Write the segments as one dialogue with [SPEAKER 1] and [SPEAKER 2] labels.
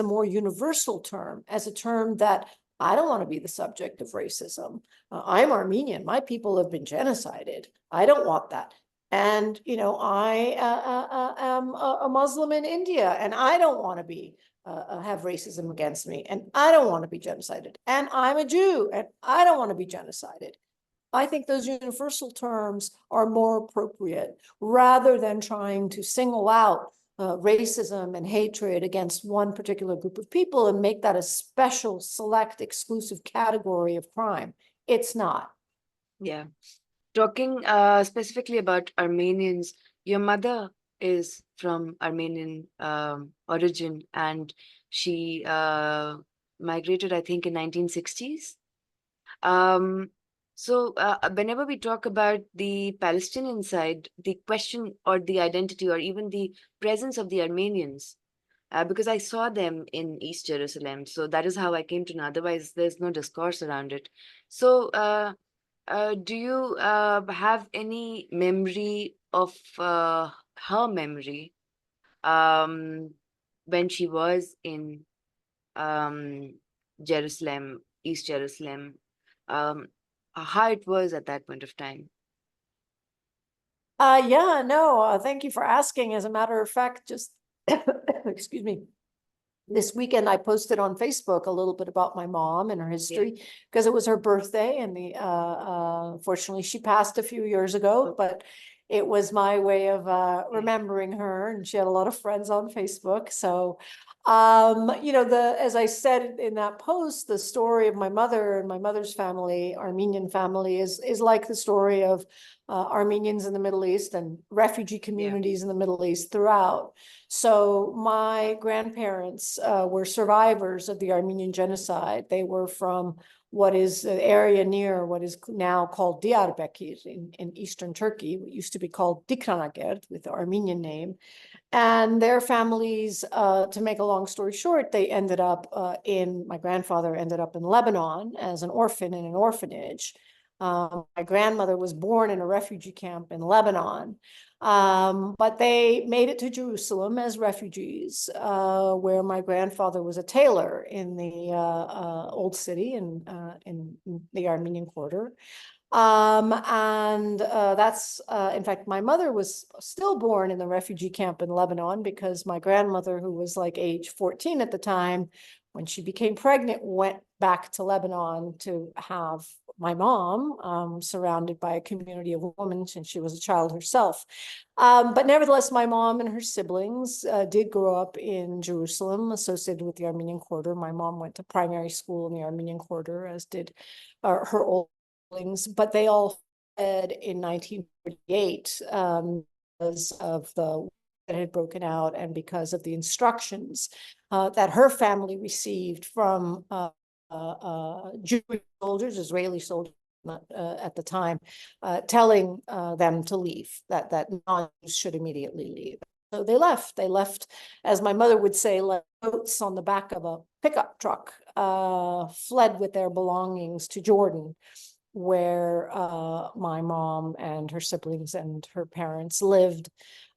[SPEAKER 1] a more universal term, as a term that I don't want to be the subject of racism. I'm Armenian. My people have been genocided. I don't want that. And, I am a Muslim in India, and I don't want to be have racism against me, and I don't want to be genocided. And I'm a Jew, and I don't want to be genocided. I think those universal terms are more appropriate rather than trying to single out racism and hatred against one particular group of people and make that a special, select, exclusive category of crime. It's not.
[SPEAKER 2] Yeah. Talking specifically about Armenians, your mother is from Armenian origin, and she migrated, I think, in 1960s. So whenever we talk about the Palestinian side, the question or the identity or even the presence of the Armenians, because I saw them in East Jerusalem, so that is how I came to know. Otherwise, there's no discourse around it. So do you have any memory of her memory when she was in Jerusalem, East Jerusalem, how it was at that point of time?
[SPEAKER 1] Yeah, no, thank you for asking. As a matter of fact, just excuse me, this weekend I posted on Facebook a little bit about my mom and her history because it was her birthday, and fortunately she passed a few years ago, but it was my way of remembering her, and she had a lot of friends on Facebook. So as I said in that post, the story of my mother and my mother's family, Armenian family, is like the story of Armenians in the Middle East and refugee communities in the Middle East throughout. So my grandparents were survivors of the Armenian genocide. They were from what is an area near what is now called Diyarbakir in eastern Turkey, what used to be called Dikranagerd with the Armenian name. And their families, to make a long story short, they ended up my grandfather ended up in Lebanon as an orphan in an orphanage. My grandmother was born in a refugee camp in Lebanon, but they made it to Jerusalem as refugees, where my grandfather was a tailor in the old city in the Armenian quarter. That's in fact, my mother was still born in the refugee camp in Lebanon because my grandmother, who was like age 14 at the time, when she became pregnant, went back to Lebanon to have my mom, surrounded by a community of women since she was a child herself. But nevertheless, my mom and her siblings did grow up in Jerusalem, associated with the Armenian Quarter. My mom went to primary school in the Armenian Quarter, as did her old siblings, but they all fled in 1948 because of the war that had broken out and because of the instructions that her family received from Jewish soldiers, Israeli soldiers at the time, telling them to leave, that non-Jews should immediately leave. So they left. They left, as my mother would say, like goats on the back of a pickup truck, fled with their belongings to Jordan, where my mom and her siblings and her parents lived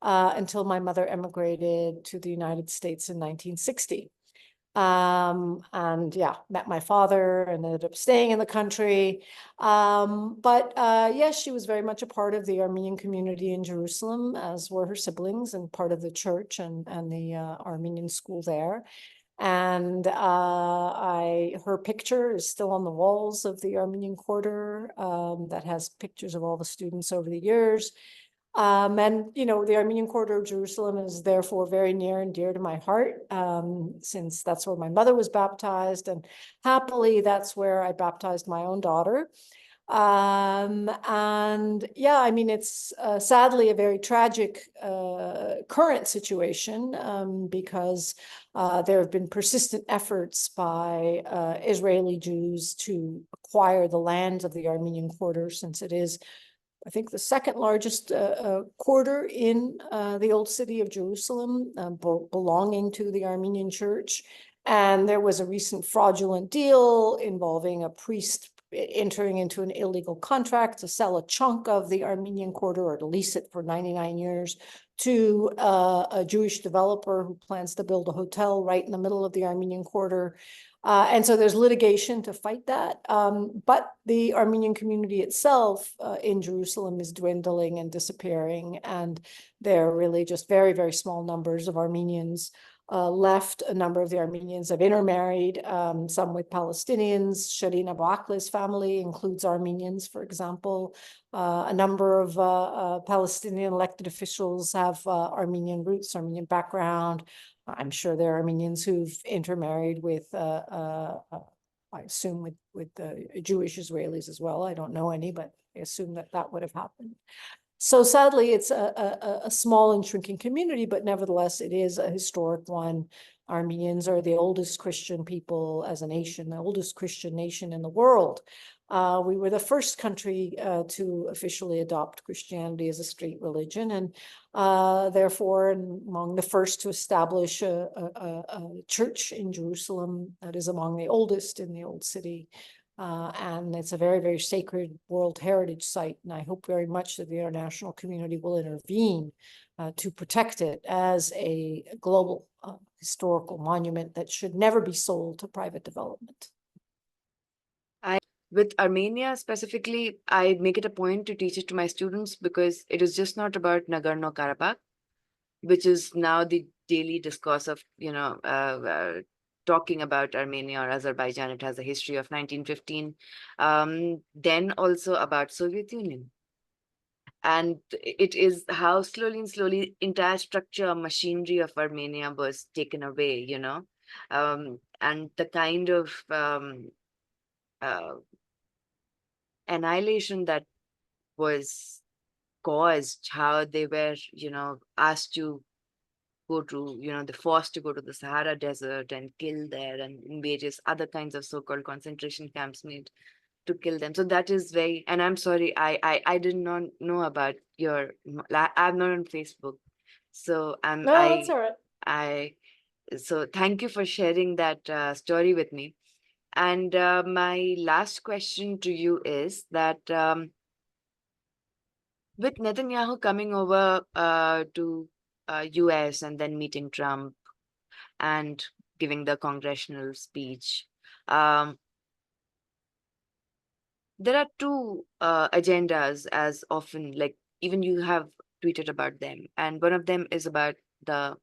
[SPEAKER 1] until my mother emigrated to the United States in 1960. And met my father and ended up staying in the country. But yes, she was very much a part of the Armenian community in Jerusalem, as were her siblings, and part of the church and the Armenian school there. And her picture is still on the walls of the Armenian Quarter, that has pictures of all the students over the years. And the Armenian Quarter of Jerusalem is therefore very near and dear to my heart, since that's where my mother was baptized, and happily that's where I baptized my own daughter. It's sadly a very tragic current situation, because there have been persistent efforts by Israeli Jews to acquire the lands of the Armenian Quarter, since it is, I think, the second largest quarter in the old city of Jerusalem, belonging to the Armenian Church. And there was a recent fraudulent deal involving a priest entering into an illegal contract to sell a chunk of the Armenian quarter or to lease it for 99 years to a Jewish developer who plans to build a hotel right in the middle of the Armenian quarter. And so there's litigation to fight that. But the Armenian community itself in Jerusalem is dwindling and disappearing. And there are really just very, very small numbers of Armenians left. A number of the Armenians have intermarried, some with Palestinians. Shireen Abu Akleh's family includes Armenians, for example. A number of Palestinian elected officials have Armenian roots, Armenian background. I'm sure there are Armenians who've intermarried with, I assume, with Jewish Israelis as well. I don't know any, but I assume that that would have happened. So sadly, it's a small and shrinking community, but nevertheless, it is a historic one. Armenians are the oldest Christian people as a nation, the oldest Christian nation in the world. We were the first country to officially adopt Christianity as a state religion, and therefore among the first to establish a church in Jerusalem that is among the oldest in the old city. And it's a very, very sacred World Heritage Site. And I hope very much that the international community will intervene to protect it as a global historical monument that should never be sold to private development.
[SPEAKER 2] With Armenia specifically, I make it a point to teach it to my students because it is just not about Nagorno-Karabakh, which is now the daily discourse of, talking about Armenia or Azerbaijan. It has a history of 1915, then also about Soviet Union. And it is how slowly and slowly entire structure, machinery of Armenia was taken away, and the kind of annihilation that was caused, how they were, asked to go to, the forced to go to the Sahara Desert and kill there, and in various other kinds of so-called concentration camps made to kill them. So that is very, and I'm sorry, I did not know about your, I'm not on Facebook. So
[SPEAKER 1] No, that's all right.
[SPEAKER 2] So thank you for sharing that story with me. And my last question to you is that with Netanyahu coming over to US and then meeting Trump and giving the congressional speech, there are two agendas as often, like even you have tweeted about them. And one of them is about the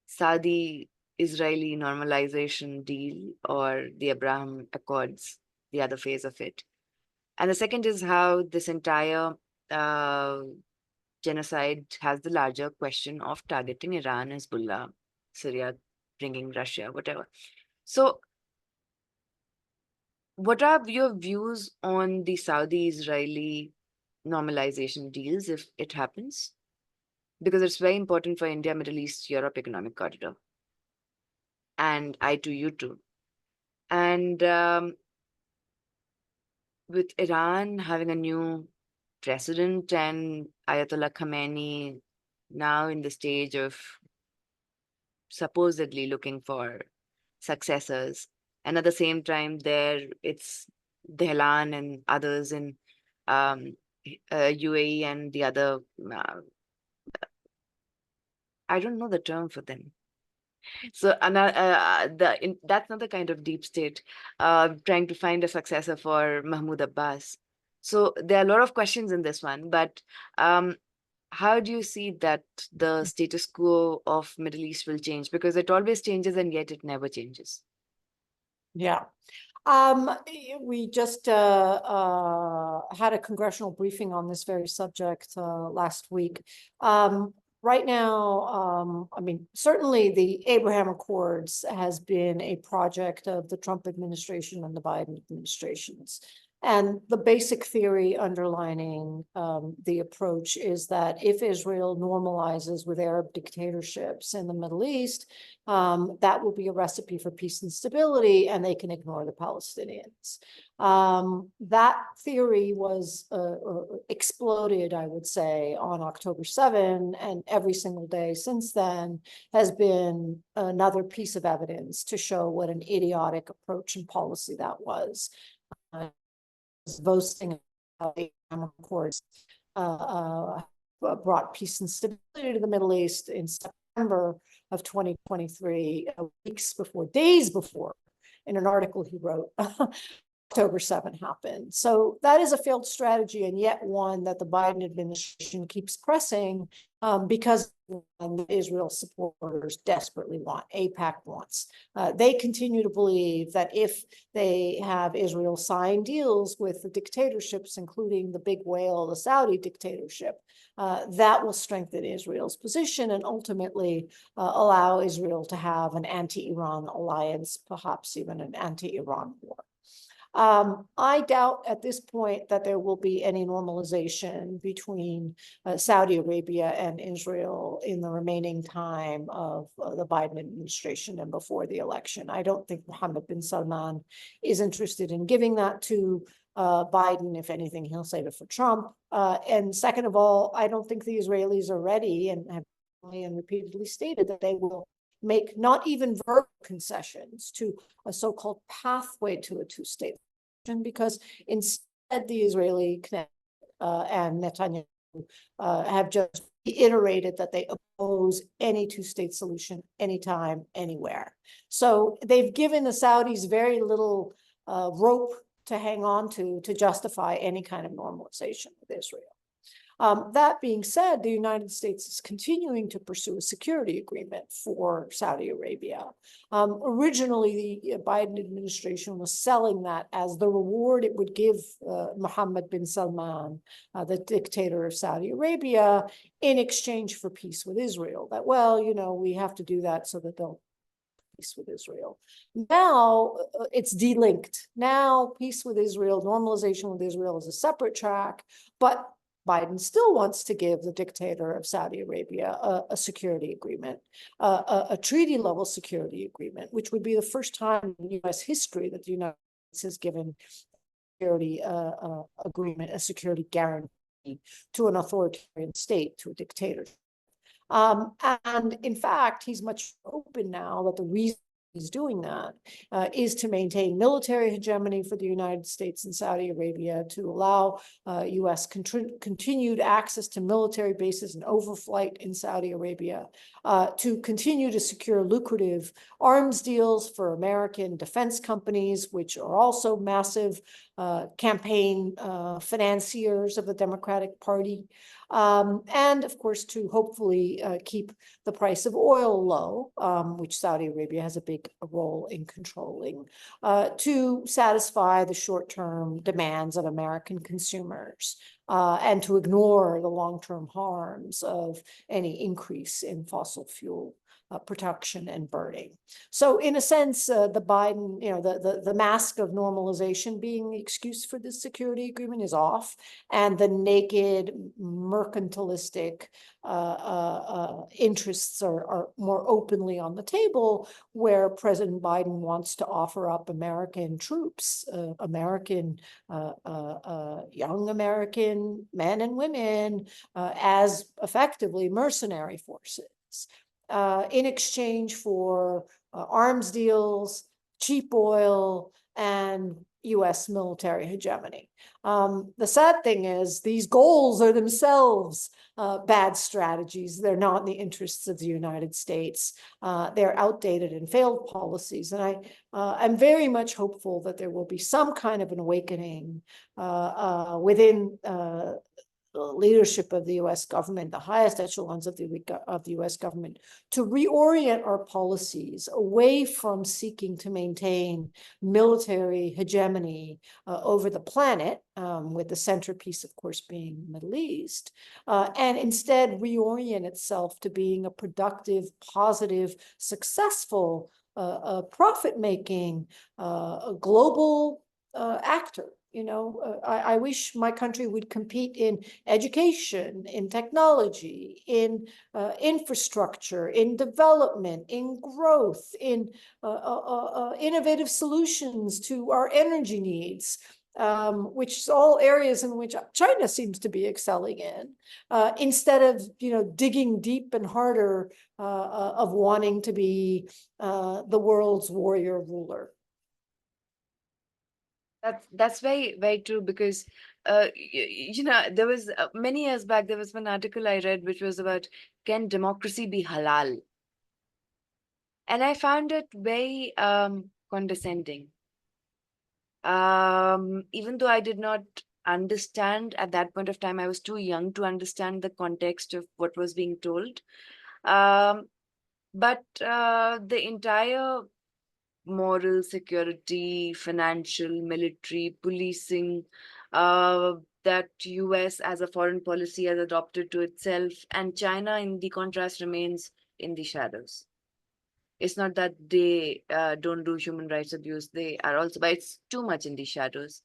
[SPEAKER 2] Saudi-Israeli normalization deal or the Abraham Accords, the other phase of it. And the second is how this entire genocide has the larger question of targeting Iran, Hezbollah, Syria, bringing Russia, whatever. So what are your views on the Saudi-Israeli normalization deals if it happens? Because it's very important for India, Middle East, Europe economic corridor. And I to you too. And with Iran having a new president and Ayatollah Khamenei now in the stage of supposedly looking for successors, and at the same time there it's Dehlan and others in UAE and the other, I don't know the term for them. So that's not the kind of deep state trying to find a successor for Mahmoud Abbas. So there are a lot of questions in this one, but how do you see that the status quo of Middle East will change? Because it always changes and yet it never changes.
[SPEAKER 1] Yeah. We just had a congressional briefing on this very subject last week. Right now, I mean, certainly the Abraham Accords has been a project of the Trump administration and the Biden administrations. And the basic theory underlining the approach is that if Israel normalizes with Arab dictatorships in the Middle East, that will be a recipe for peace and stability, and they can ignore the Palestinians. That theory was exploded, I would say, on October 7, and every single day since then has been another piece of evidence to show what an idiotic approach and policy that was. boasting about the Abraham Accords brought peace and stability to the Middle East in September of 2023, days before, in an article he wrote, October 7 happened. So that is a failed strategy, and yet one that the Biden administration keeps pressing because the Israel supporters desperately want, AIPAC wants. They continue to believe that if they have Israel sign deals with the dictatorships, including the big whale, the Saudi dictatorship, that will strengthen Israel's position and ultimately allow Israel to have an anti-Iran alliance, perhaps even an anti-Iran war. I doubt at this point that there will be any normalization between Saudi Arabia and Israel in the remaining time of the Biden administration and before the election. I don't think Mohammed bin Salman is interested in giving that to Biden. If anything, he'll save it for Trump. And second of all, I don't think the Israelis are ready and have repeatedly stated that they will make not even verbal concessions to a so-called pathway to a two-state solution, because instead the Israeli and Netanyahu have just reiterated that they oppose any two-state solution anytime, anywhere. So they've given the Saudis very little rope to hang on to justify any kind of normalization with Israel. That being said, the United States is continuing to pursue a security agreement for Saudi Arabia. Originally, the Biden administration was selling that as the reward it would give Mohammed bin Salman, the dictator of Saudi Arabia, in exchange for peace with Israel. That, well, you know, we have to do that so that they'll peace with Israel. Now it's delinked. Now peace with Israel, normalization with Israel is a separate track, but Biden still wants to give the dictator of Saudi Arabia a security agreement, a treaty-level security agreement, which would be the first time in U.S. history that the United States has given security agreement, a security guarantee to an authoritarian state, to a dictator. And in fact, he's much open now that the reason he's doing that is to maintain military hegemony for the United States and Saudi Arabia, to allow U.S. continued access to military bases and overflight in Saudi Arabia, to continue to secure lucrative arms deals for American defense companies, which are also massive campaign financiers of the Democratic Party, and of course to hopefully keep the price of oil low, which Saudi Arabia has a big role in controlling, to satisfy the short-term demands of American consumers, and to ignore the long-term harms of any increase in fossil fuel production and burning. So in a sense, the Biden, you know, the mask of normalization being the excuse for this security agreement is off, and the naked mercantilistic interests are more openly on the table, where President Biden wants to offer up American troops, young American men and women, as effectively mercenary forces, in exchange for arms deals, cheap oil, and U.S. military hegemony. The sad thing is these goals are themselves bad strategies. They're not in the interests of the United States. They're outdated and failed policies. And I'm very much hopeful that there will be some kind of an awakening within leadership of the U.S. government, the highest echelons of the U.S. government, to reorient our policies away from seeking to maintain military hegemony over the planet, with the centerpiece, of course, being the Middle East, and instead reorient itself to being a productive, positive, successful, profit-making, global actor. You know, I wish my country would compete in education, in technology, in infrastructure, in development, in growth, in innovative solutions to our energy needs, which is all areas in which China seems to be excelling in, instead of, you know, digging deep and harder of wanting to be the world's warrior ruler.
[SPEAKER 2] That's very, very true, because there was many years back, there was one article I read which was about, can democracy be halal? And I found it very condescending. Even though I did not understand at that point of time, I was too young to understand the context of what was being told. Um, but the entire moral, security, financial, military, policing, that US as a foreign policy has adopted to itself, and China, in the contrast, remains in the shadows. It's not that they don't do human rights abuse, they are also, but it's too much in the shadows.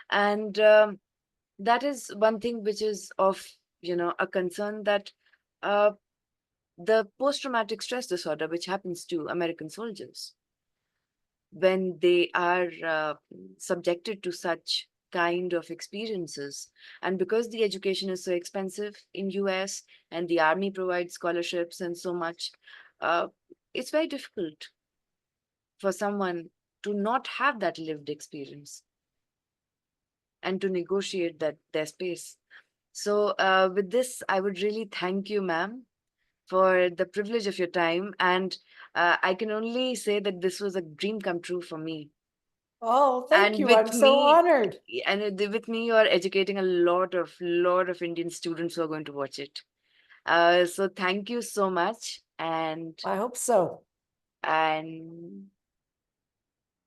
[SPEAKER 2] And that is one thing which is of, a concern, that uh, the post-traumatic stress disorder, which happens to American soldiers when they are subjected to such kind of experiences, and because the education is so expensive in US and the army provides scholarships and so much, uh, it's very difficult for someone to not have that lived experience and to negotiate that their space. So with this, I would really thank you, ma'am, for the privilege of your time. And I can only say that this was a dream come true for me.
[SPEAKER 1] Oh, thank
[SPEAKER 2] And
[SPEAKER 1] you. I'm so honored.
[SPEAKER 2] with me, you are educating a lot of Indian students who are going to watch it. So thank you so much.
[SPEAKER 1] I hope so.
[SPEAKER 2] And